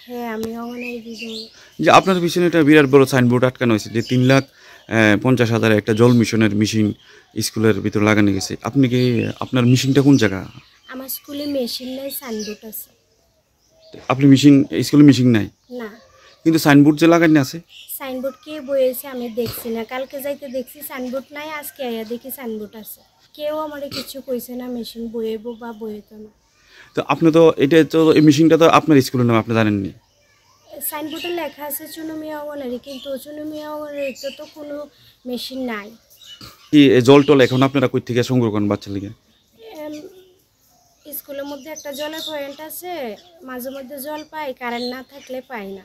হ্যাঁ, আমি অঙ্গনারী দিদি। যে আপনার পিছনে একটা বিরাট বড় সাইনবোর্ড আটকানো হয়েছে যে 3,50,000 একটা জল মিশনের মেশিন স্কুলের ভিতর লাগানো গেছে। আপনি কি আপনার মেশিনটা কোন জায়গা? আমার স্কুলে মেশিন নাই, সাইনবোর্ড আছে। আপনি মেশিন স্কুলে মেশিন নাই, না, কিন্তু সাইনবোর্ড যে লাগানো আছে। সাইনবোর্ড কে বয়েছে আমি দেখছি না। কালকে যাইতে দেখছি সাইনবোর্ড নাই, আজকে আইয়া দেখি সাইনবোর্ড আছে। কেউ আমার কিছু কইছে না মেশিন বয়েব বা বয়েতো না। তো আপনি তো এটা তো এই মেশিনটা তো আপনার স্কুলের নাম আপনি জানেননি। সাইনবোর্ডে লেখা আছে চুনু মিয়া অঙ্গনারী, কিন্তু চুনু মিয়া অঙ্গনারীতে তো কোনো মেশিন নাই। কি এই জল টল এখন আপনারা কই থেকে সংগ্রহ করেন বাচ্চা লিগে? এম, স্কুলের মধ্যে একটা জলের পয়েন্ট আছে, মাঝে মধ্যে জল পাই, কারেন্ট না থাকলে পাই না।